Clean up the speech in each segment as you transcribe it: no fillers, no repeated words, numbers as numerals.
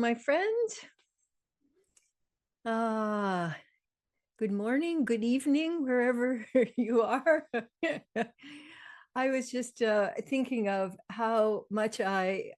my friends. Ah, good morning, good evening, wherever you are. I was just thinking of how much I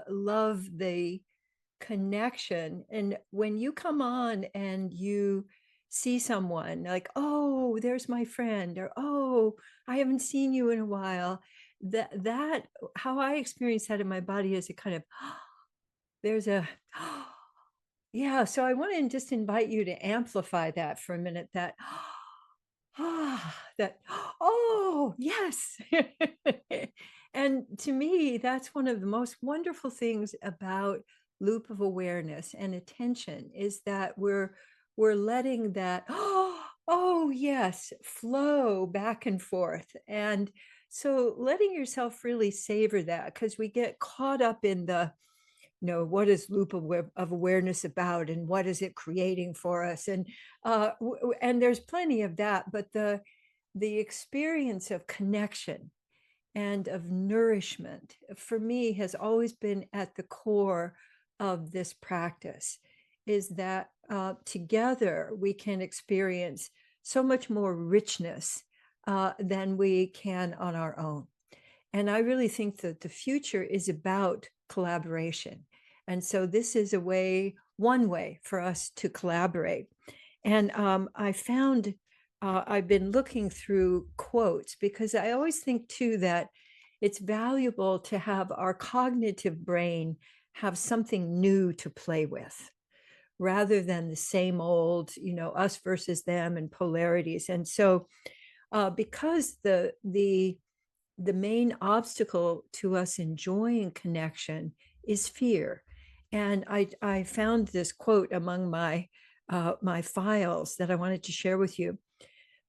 love the connection. And when you come on and you see someone like, oh, there's my friend, or oh, I haven't seen you in a while. That how I experience that in my body is a kind of there's a yeah, so I want to just invite you to amplify that for a minute, that that oh yes. And to me, that's one of the most wonderful things about loop of awareness and attention is that we're letting that oh yes flow back and forth. And so letting yourself really savor that, because we get caught up in the what is loop of awareness about and what is it creating for us, and there's plenty of that, but the experience of connection and of nourishment for me has always been at the core of this practice, is that together we can experience so much more richness than we can on our own. And I really think that the future is about collaboration. And so this is one way for us to collaborate. And I found I've been looking through quotes, because I always think too that it's valuable to have our cognitive brain have something new to play with, rather than the same old, us versus them and polarities. And so because the main obstacle to us enjoying connection is fear. And I found this quote among my files that I wanted to share with you.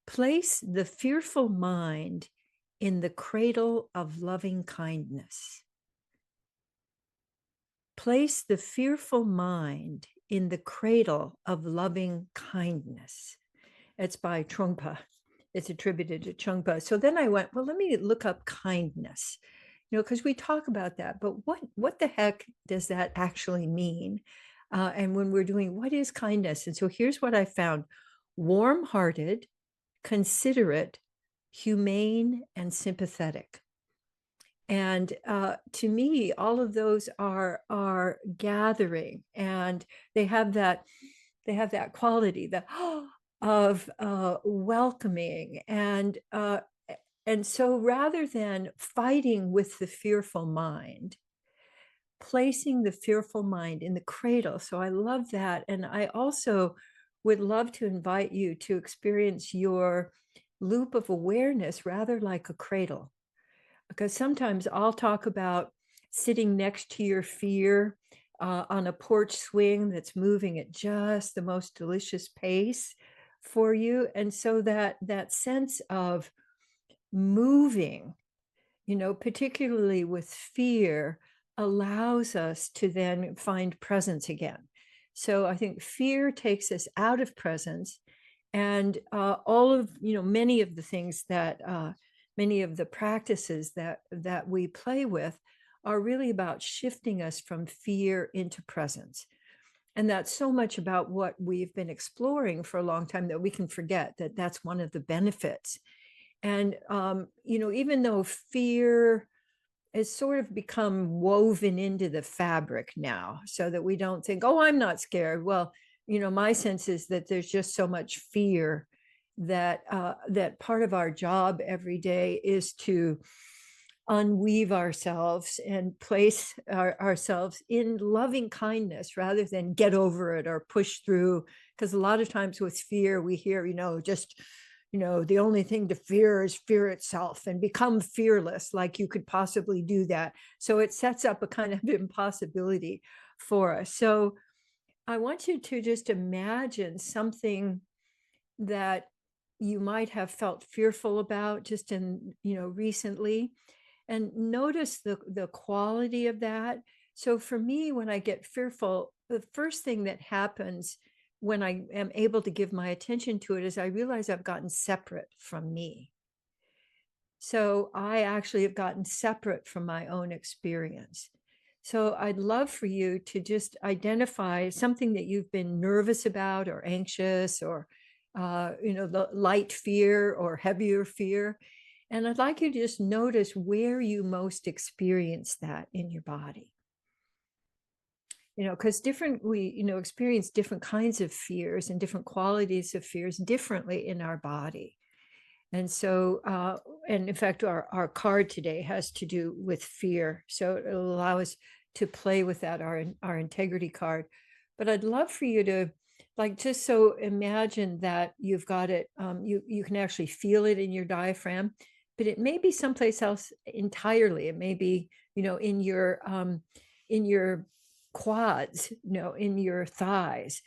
Place the fearful mind in the cradle of loving kindness. Place the fearful mind in the cradle of loving kindness. It's by Trungpa. It's attributed to Trungpa. So then I went, well, let me look up kindness, because we talk about that, but what the heck does that actually mean? And when we're doing, what is kindness? And so here's what I found: warm-hearted, considerate, humane, and sympathetic. And to me, all of those are gathering, and they have that quality of welcoming. And so rather than fighting with the fearful mind, placing the fearful mind in the cradle. So I love that. And I also would love to invite you to experience your loop of awareness rather like a cradle, because sometimes I'll talk about sitting next to your fear on a porch swing that's moving at just the most delicious pace for you. And so that sense of moving, particularly with fear, allows us to then find presence again. So I think fear takes us out of presence, and all of many of the things that many of the practices that we play with are really about shifting us from fear into presence. And that's so much about what we've been exploring for a long time that we can forget that that's one of the benefits. And even though fear has sort of become woven into the fabric now, so that we don't think, oh, I'm not scared. Well, my sense is that there's just so much fear that that part of our job every day is to unweave ourselves and place ourselves in loving kindness rather than get over it or push through. Because a lot of times with fear, we hear, just, the only thing to fear is fear itself, and become fearless, like you could possibly do that. So it sets up a kind of impossibility for us. So I want you to just imagine something that you might have felt fearful about just in, recently, and notice the quality of that. So for me, when I get fearful, the first thing that happens when I am able to give my attention to it is I realize I've gotten separate from me. So I actually have gotten separate from my own experience. So I'd love for you to just identify something that you've been nervous about or anxious or, the light fear or heavier fear. And I'd like you to just notice where you most experience that in your body. Because we experience different kinds of fears and different qualities of fears differently in our body. And so, and in fact, our card today has to do with fear. So it'll allow us to play with that, our integrity card. But I'd love for you to just so imagine that you've got it, you can actually feel it in your diaphragm, but it may be someplace else entirely. It may be, in your quads, in your thighs.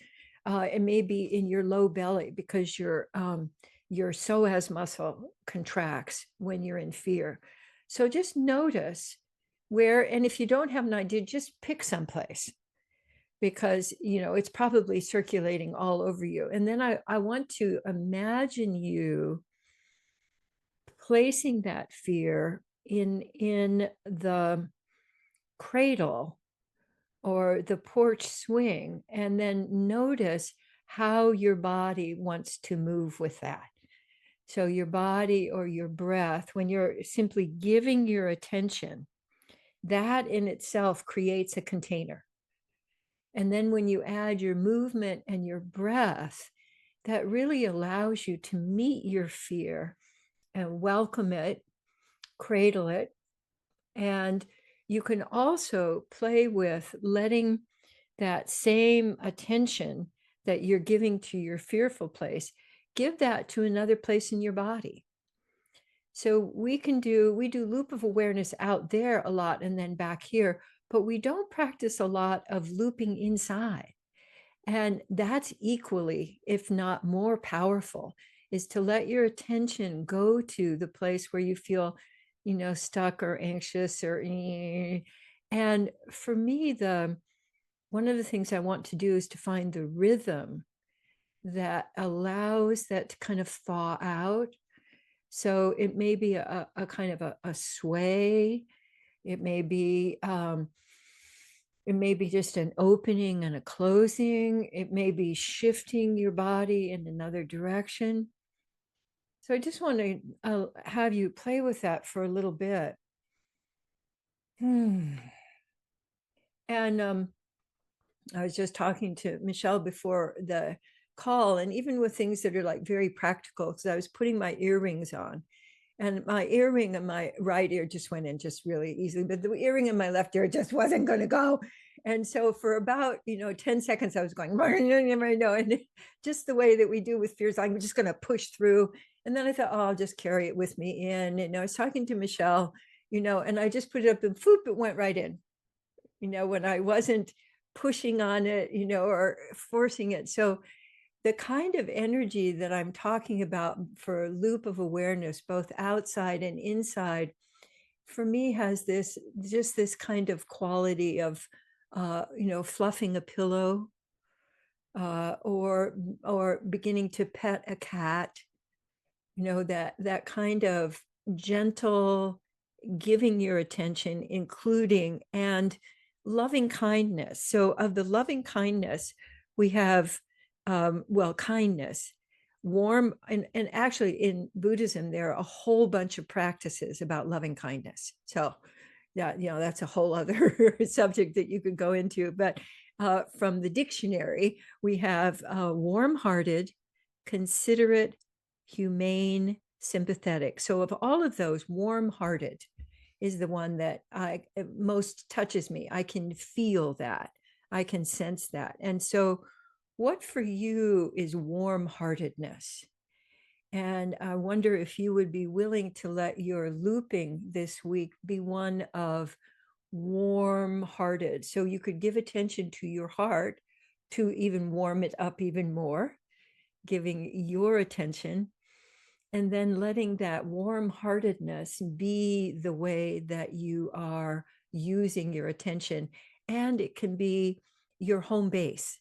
It may be in your low belly because your psoas muscle contracts when you're in fear. So just notice where, and if you don't have an idea, just pick someplace because it's probably circulating all over you. And then I want to imagine you placing that fear in the cradle or the porch swing, and then notice how your body wants to move with that. So your body or your breath, when you're simply giving your attention, that in itself creates a container. And then when you add your movement and your breath, that really allows you to meet your fear and welcome it, cradle it. And you can also play with letting that same attention that you're giving to your fearful place, give that to another place in your body. So we do loop of awareness out there a lot and then back here, but we don't practice a lot of looping inside. And that's equally, if not more powerful, is to let your attention go to the place where you feel, stuck or anxious or, and for me, one of the things I want to do is to find the rhythm that allows that to kind of thaw out. So it may be a kind of a sway. It may be just an opening and a closing. It may be shifting your body in another direction. So I just want to have you play with that for a little bit. And I was just talking to Michelle before the call, and even with things that are like very practical, because I was putting my earrings on, and my earring in my right ear just went in just really easily, but the earring in my left ear just wasn't going to go. And so for about 10 seconds, I was going, and just the way that we do with fears, I'm just going to push through. And then I thought, oh, I'll just carry it with me in. And I was talking to Michelle, and I just put it up and foop, it went right in. When I wasn't pushing on it, or forcing it. So the kind of energy that I'm talking about for a loop of awareness, both outside and inside, for me has this kind of quality of, fluffing a pillow, or beginning to pet a cat, that kind of gentle giving your attention, including and loving kindness. So of the loving kindness, we have, kindness, warm, and actually in Buddhism, there are a whole bunch of practices about loving kindness. So yeah, that's a whole other subject that you could go into. But from the dictionary, we have warm-hearted, considerate, humane, sympathetic. So of all of those, warm-hearted is the one that most touches me. I can feel that. I can sense that. And so what for you is warm-heartedness? And I wonder if you would be willing to let your looping this week be one of warm-hearted. So you could give attention to your heart to even warm it up even more, giving your attention, and then letting that warm-heartedness be the way that you are using your attention. And it can be your home base.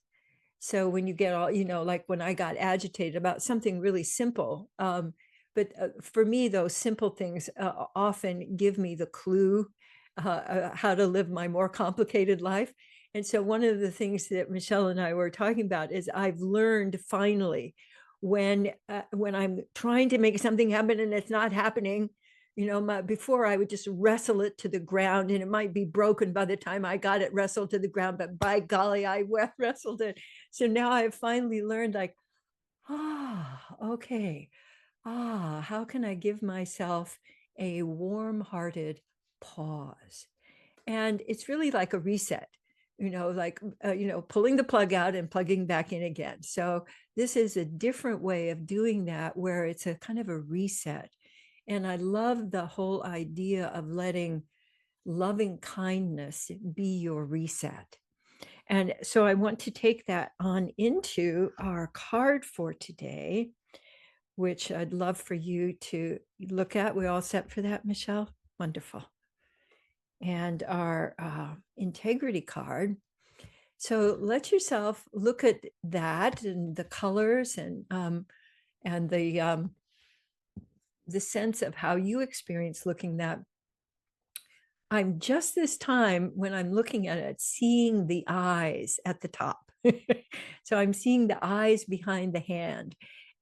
So when you get all, like when I got agitated about something really simple, but for me, those simple things often give me the clue how to live my more complicated life. And so one of the things that Michelle and I were talking about is I've learned finally when I'm trying to make something happen and it's not happening, before I would just wrestle it to the ground and it might be broken by the time I got it wrestled to the ground, but by golly, I wrestled it. So now I've finally learned, like, okay, how can I give myself a warm-hearted pause? And it's really like a reset, like, pulling the plug out and plugging back in again. So this is a different way of doing that, where it's a kind of a reset. And I love the whole idea of letting loving kindness be your reset. And so I want to take that on into our card for today, which I'd love for you to look at. We all set for that, Michelle? Wonderful. And our integrity card. So let yourself look at that and the colors and the sense of how you experience looking that. I'm just this time when I'm looking at it, seeing the eyes at the top. So I'm seeing the eyes behind the hand.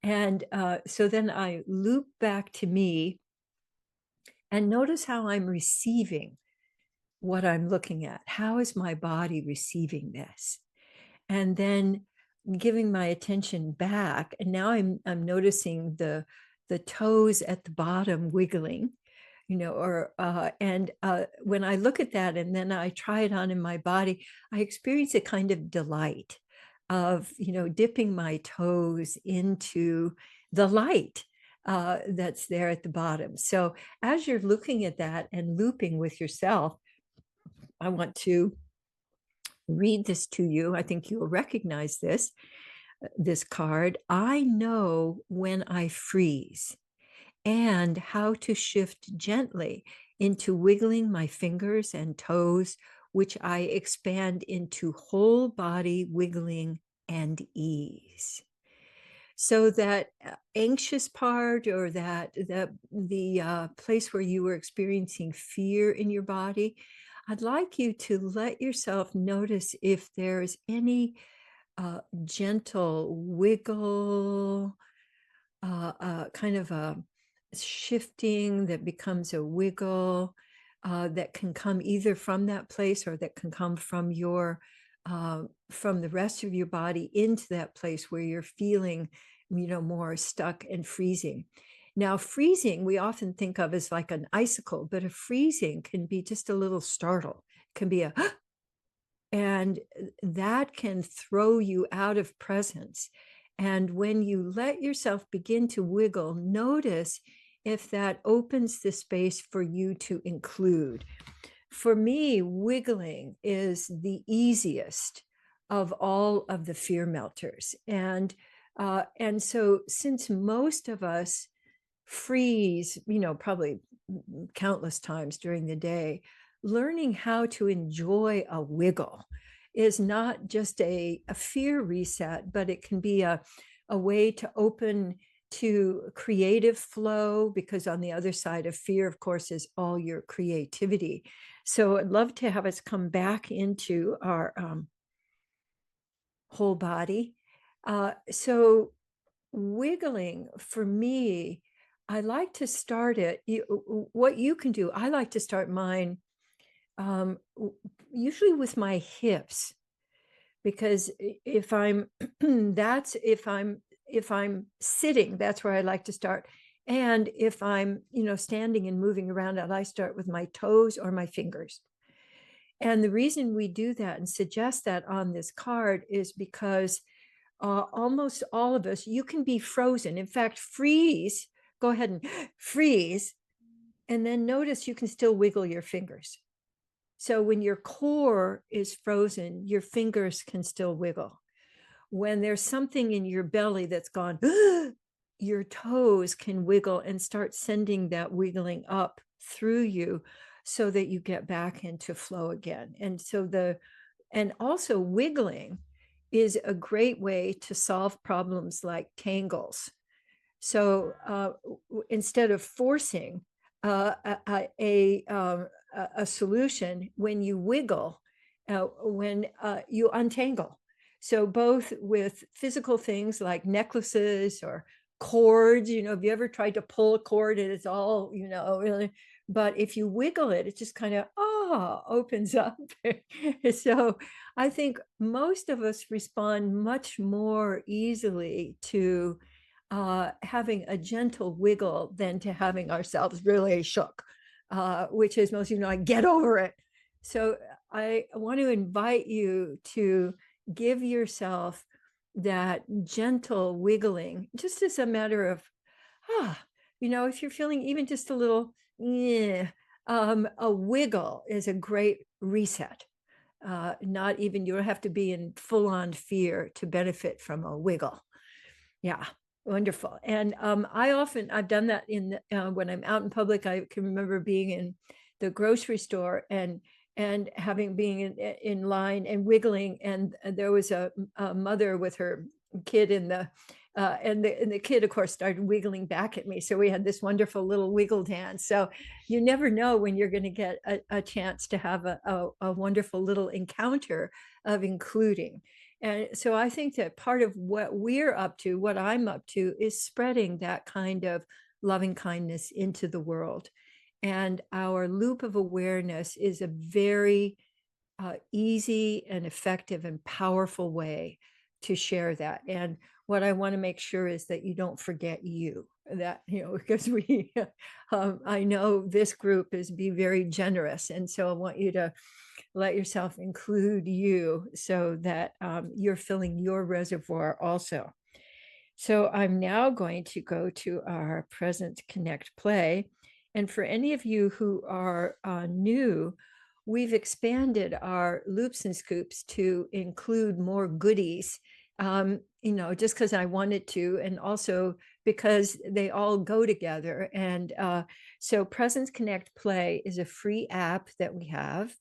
And so then I loop back to me and notice how I'm receiving what I'm looking at. How is my body receiving this? And then giving my attention back. And now I'm noticing the toes at the bottom wiggling, when I look at that and then I try it on in my body, I experience a kind of delight of, dipping my toes into the light that's there at the bottom. So as you're looking at that and looping with yourself, I want to read this to you. I think you'll recognize this card. I know when I freeze and how to shift gently into wiggling my fingers and toes, which I expand into whole body wiggling and ease. So that anxious part, or that the place where you were experiencing fear in your body, I'd like you to let yourself notice if there's any gentle wiggle, kind of a shifting that becomes a wiggle, that can come either from that place or that can come from from the rest of your body into that place where you're feeling, more stuck and freezing. Now, freezing, we often think of as like an icicle, but a freezing can be just a little startle. It can be a, and that can throw you out of presence. And when you let yourself begin to wiggle, notice if that opens the space for you to include. For me, wiggling is the easiest of all of the fear melters. And so since most of us freeze, probably countless times during the day, learning how to enjoy a wiggle is not just a fear reset, but it can be a way to open to creative flow, because on the other side of fear, of course, is all your creativity. So I'd love to have us come back into our whole body. So wiggling, for me, I like to start it. What you can do, I like to start mine usually with my hips, because if I'm if I'm sitting, that's where I like to start. And if I'm, standing and moving around, I start with my toes or my fingers. And the reason we do that and suggest that on this card is because almost all of us, you can be frozen. In fact, freeze, go ahead and freeze, and then notice you can still wiggle your fingers. So when your core is frozen, your fingers can still wiggle. When there's something in your belly that's gone, your toes can wiggle and start sending that wiggling up through you so that you get back into flow again. And so and also wiggling is a great way to solve problems like tangles. So instead of forcing a a solution when you wiggle, when you untangle. So both with physical things like necklaces or cords, have you ever tried to pull a cord and it's all, really, but if you wiggle it, it just kind of, opens up. So I think most of us respond much more easily to having a gentle wiggle than to having ourselves really shook, which is most, like, get over it. So I want to invite you to give yourself that gentle wiggling, just as a matter of, if you're feeling even just a little, a wiggle is a great reset. Not even, you don't have to be in full-on fear to benefit from a wiggle. Yeah, wonderful. And I've done that when I'm out in public. I can remember being in the grocery store and being in line and wiggling, and there was a mother with her kid in the and the kid, of course, started wiggling back at me. So we had this wonderful little wiggle dance. So you never know when you're going to get a chance to have a wonderful little encounter of including. And so I think that part of what we're up to, what I'm up to, is spreading that kind of loving kindness into the world. And our loop of awareness is a very easy and effective and powerful way to share that. And what I want to make sure is that you don't forget you, that, because I know this group is be very generous. And so I want you to let yourself include you so that you're filling your reservoir also. So I'm now going to go to our Present Connect play. And for any of you who are new, we've expanded our loops and scoops to include more goodies, just because I wanted to, and also because they all go together. And so Presence Connect Play is a free app that we have.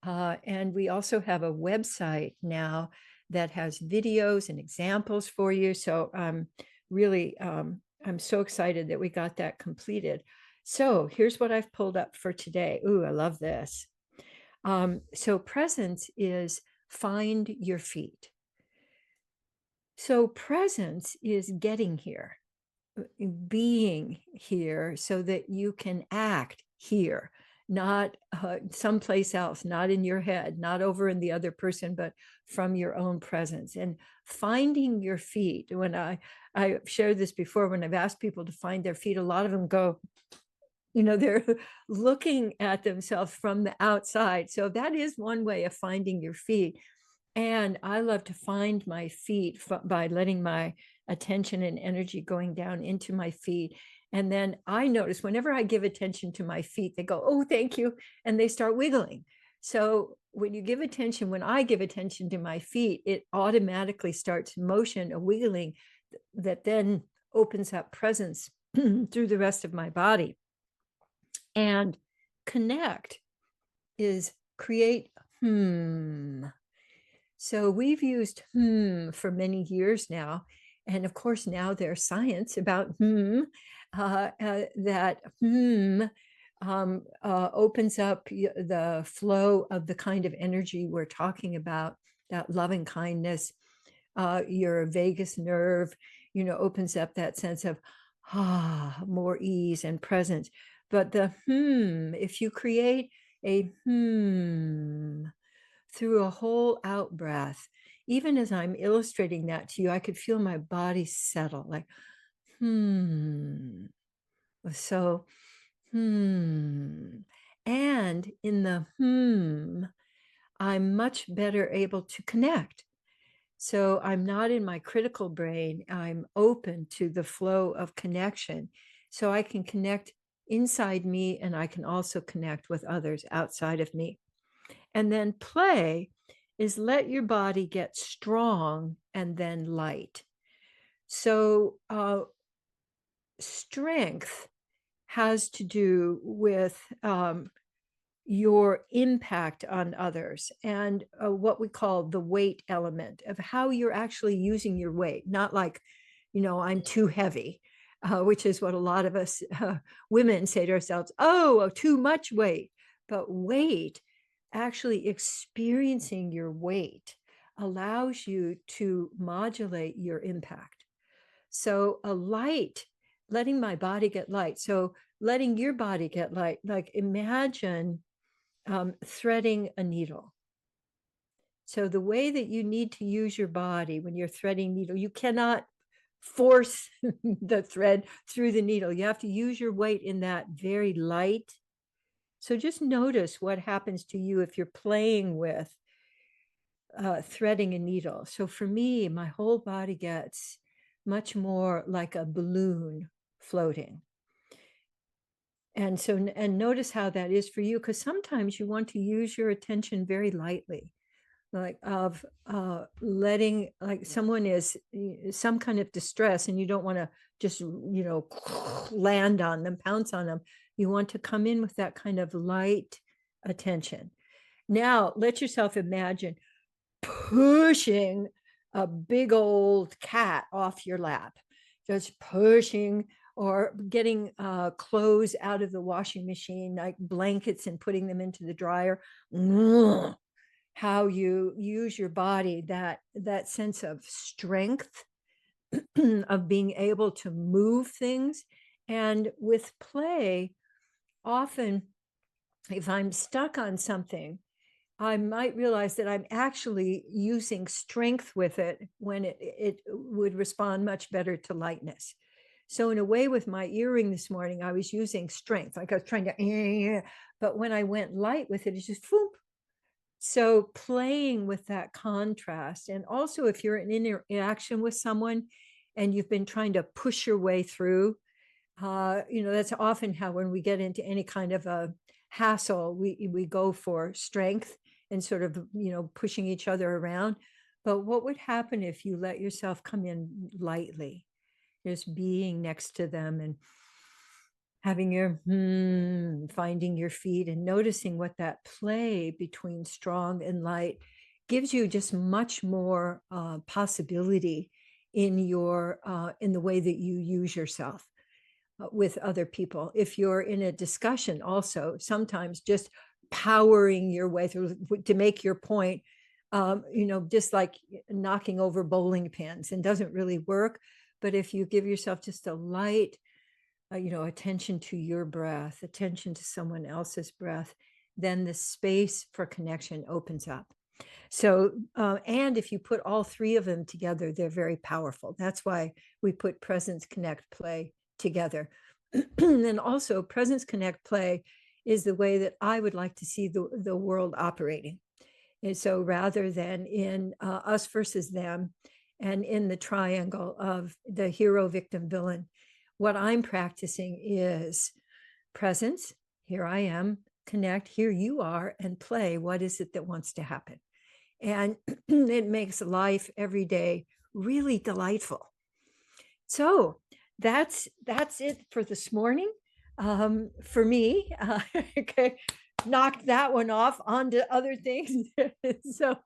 And we also have a website now that has videos and examples for you. So really, I'm so excited that we got that completed. So here's what I've pulled up for today. Ooh, I love this. So presence is find your feet. So presence is getting here, being here so that you can act here, not someplace else, not in your head, not over in the other person, but from your own presence. And finding your feet. When I've shared this before, when I've asked people to find their feet, a lot of them go, they're looking at themselves from the outside. So that is one way of finding your feet. And I love to find my feet by letting my attention and energy going down into my feet. And then I notice whenever I give attention to my feet, they go, oh, thank you. And they start wiggling. So when I give attention to my feet, it automatically starts motion, a wiggling that then opens up presence through the rest of my body. And connect is create. So we've used for many years now. And of course, now there's science about that opens up the flow of the kind of energy we're talking about, that loving kindness. Your vagus nerve, opens up that sense of more ease and presence. But the if you create a through a whole out breath, even as I'm illustrating that to you, I could feel my body settle, like, So, And in the I'm much better able to connect. So I'm not in my critical brain. I'm open to the flow of connection. So I can connect inside me, and I can also connect with others outside of me. And then play is let your body get strong and then light. So strength has to do with your impact on others, and what we call the weight element of how you're actually using your weight. Not like, I'm too heavy, which is what a lot of us women say to ourselves, oh, too much weight. but weight, actually experiencing your weight, allows you to modulate your impact. So a light, letting my body get light. So letting your body get light, like imagine threading a needle. So the way that you need to use your body when you're threading needle, you cannot force the thread through the needle. You have to use your weight in that very light. So just notice what happens to you if you're playing with threading a needle. So for me, my whole body gets much more like a balloon floating. And so, and notice how that is for you, because sometimes you want to use your attention very lightly, like of letting, like someone is some kind of distress and you don't want to just, land on them, pounce on them. You want to come in with that kind of light attention. Now, let yourself imagine pushing a big old cat off your lap, just pushing, or getting clothes out of the washing machine, like blankets, and putting them into the dryer. How you use your body, that sense of strength, of being able to move things. And with play, often if I'm stuck on something, I might realize that I'm actually using strength with it when it would respond much better to lightness. So in a way, with my earring this morning, I was using strength, like I was trying to, but when I went light with it, it's just whoop. So playing with that contrast. And also if you're in interaction with someone and you've been trying to push your way through, that's often how, when we get into any kind of a hassle, we go for strength and sort of, pushing each other around. But what would happen if you let yourself come in lightly, just being next to them and having your finding your feet and noticing what that play between strong and light gives you, just much more possibility in your in the way that you use yourself with other people. If you're in a discussion, also sometimes just powering your way through to make your point, just like knocking over bowling pins, and doesn't really work. But if you give yourself just a light, attention to your breath, attention to someone else's breath, then the space for connection opens up. So, and if you put all three of them together, they're very powerful. That's why we put presence, connect, play together. And also presence, connect, play is the way that I would like to see the world operating. And so rather than in us versus them, and in the triangle of the hero, victim, villain, what I'm practicing is presence. Here I am. Connect. Here you are. And play. What is it that wants to happen? And it makes life every day really delightful. So that's it for this morning. For me, okay, knocked that one off onto other things. So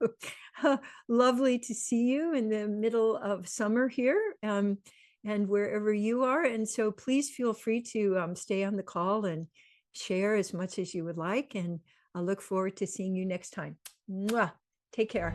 lovely to see you in the middle of summer here, and wherever you are. And so please feel free to stay on the call and share as much as you would like. And I look forward to seeing you next time. Mwah. Take care.